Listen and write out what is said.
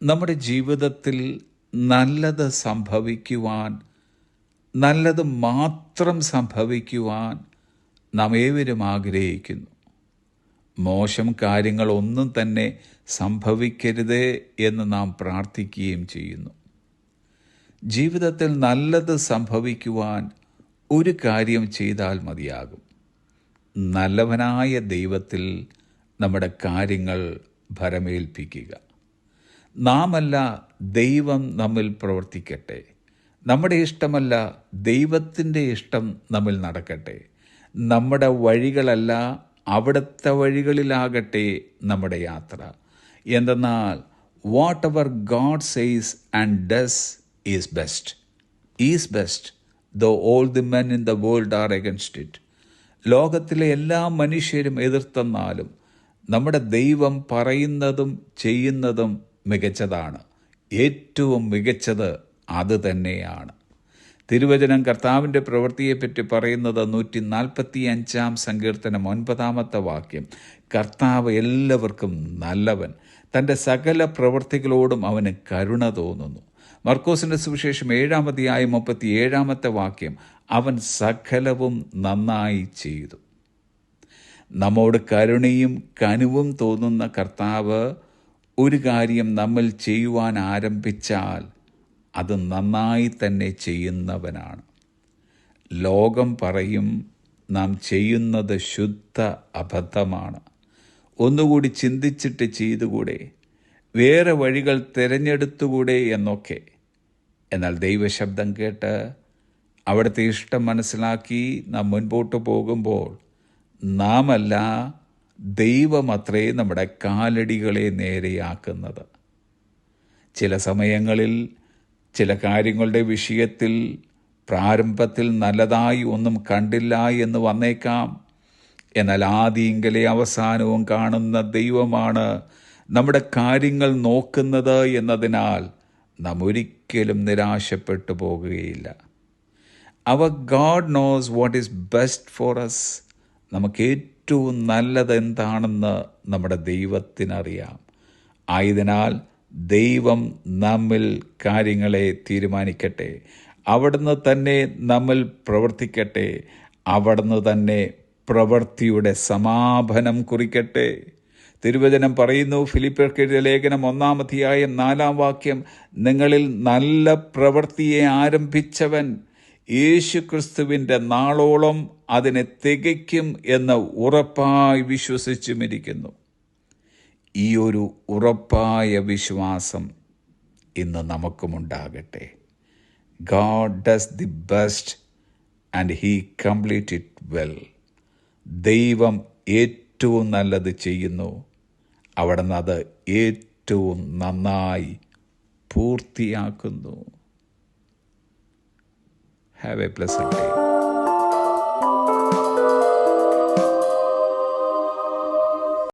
നമ്മുടെ ജീവിതത്തിൽ നല്ലത് സംഭവിക്കുവാൻ, നല്ലത് മാത്രം സംഭവിക്കുവാൻ നാം ഏവരും ആഗ്രഹിക്കുന്നു. മോശം കാര്യങ്ങളൊന്നും തന്നെ സംഭവിക്കരുതേ എന്ന് നാം പ്രാർത്ഥിക്കുകയും ചെയ്യുന്നു. ജീവിതത്തിൽ നല്ലത് സംഭവിക്കുവാൻ ഒരു കാര്യം ചെയ്താൽ മതിയാകും. നല്ലവനായ ദൈവത്തിൽ നമ്മുടെ കാര്യങ്ങൾ ഭരമേൽപ്പിക്കുക. നാമല്ല, ദൈവം നമ്മിൽ പ്രവർത്തിക്കട്ടെ. നമ്മുടെ ഇഷ്ടമല്ല, ദൈവത്തിൻ്റെ ഇഷ്ടം നമ്മിൽ നടക്കട്ടെ. നമ്മുടെ വഴികളല്ല, അവിടുത്തെ വഴികളിലാകട്ടെ നമ്മുടെ യാത്ര. എന്തെന്നാൽ whatever God says and does is best though all the men in the world are against it. ലോകത്തിലെ എല്ലാ മനുഷ്യരും എതിർത്തെന്നാലും നമ്മുടെ ദൈവം പറയുന്നതും ചെയ്യുന്നതും മികച്ചതാണ്. ഏറ്റവും മികച്ചത് അത് തന്നെയാണ്. തിരുവചനം കർത്താവിൻ്റെ പ്രവൃത്തിയെപ്പറ്റി പറയുന്നത് 145-ാം സങ്കീർത്തനം 9-ാമത്തെ വാക്യം. കർത്താവ് എല്ലാവർക്കും നല്ലവൻ, തൻ്റെ സകല പ്രവൃത്തികളോടും അവന് കരുണ തോന്നുന്നു. മർക്കോസിൻ്റെ സുവിശേഷം 7-ാം അധ്യായം 37-ാമത്തെ വാക്യം. അവൻ സകലവും നന്നായി ചെയ്തു. നമ്മോട് കരുണയും കനിവും തോന്നുന്ന കർത്താവ് ഒരു കാര്യം നമ്മൾ ചെയ്യുവാൻ ആരംഭിച്ചാൽ അത് നന്നായി തന്നെ ചെയ്യുന്നവനാണ്. ലോകം പറയും നാം ചെയ്യുന്നത് ശുദ്ധ അബദ്ധമാണ്, ഒന്നുകൂടി ചിന്തിച്ചിട്ട് ചെയ്തുകൂടെ, വേറെ വഴികൾ തിരഞ്ഞെടുത്തുകൂടെ എന്നൊക്കെ. എന്നാൽ ദൈവശബ്ദം കേട്ട് അവിടുത്തെ ഇഷ്ടം മനസ്സിലാക്കി നാം മുൻപോട്ട് പോകുമ്പോൾ നാമല്ല, ദൈവമത്രേ നമ്മുടെ കാലടികളെ നേരെയാക്കുന്നത്. ചില സമയങ്ങളിൽ ചില കാര്യങ്ങളുടെ വിഷയത്തിൽ പ്രാരംഭത്തിൽ നല്ലതായി ഒന്നും കണ്ടില്ല എന്ന് വന്നേക്കാം. എന്നാൽ ആദിയിങ്കലെ അവസാനവും കാണുന്ന ദൈവമാണ് നമ്മുടെ കാര്യങ്ങൾ നോക്കുന്നത് എന്നതിനാൽ നാം ഒരിക്കലും നിരാശപ്പെട്ടു പോകുകയില്ല. അവർ God knows what is best for us. നമുക്ക് ഏറ്റവും നല്ലത് എന്താണെന്ന് നമ്മുടെ ദൈവത്തിനറിയാം. ആയതിനാൽ ദൈവം നമ്മിൽ കാര്യങ്ങളെ തീരുമാനിക്കട്ടെ. അവിടുന്ന് തന്നെ നമ്മിൽ പ്രവർത്തിക്കട്ടെ. അവിടുന്ന് തന്നെ പ്രവൃത്തിയുടെ സമാപനം കുറിക്കട്ടെ. തിരുവചനം പറയുന്നു, ഫിലിപ്പിയർക്ക് എഴുതിയ ലേഖനം 1-ാം അധ്യായം 4-ാം വാക്യം, നിങ്ങളിൽ നല്ല പ്രവൃത്തിയെ ആരംഭിച്ചവൻ യേശുക്രിസ്തുവിൻ്റെ നാളോളം അതിനെ തികയ്ക്കും എന്ന് ഉറപ്പായി വിശ്വസിച്ചുമിരിക്കുന്നു. ഈ ഒരു ഉറപ്പായ വിശ്വാസം ഇന്ന് നമുക്കുമുണ്ടാകട്ടെ. God does the best and he complete it well. ദൈവം ഏറ്റവും നല്ലത് ചെയ്യുന്നു, അവിടുന്ന് അത് ഏറ്റവും നന്നായി പൂർത്തിയാക്കുന്നു. Have a blessed day.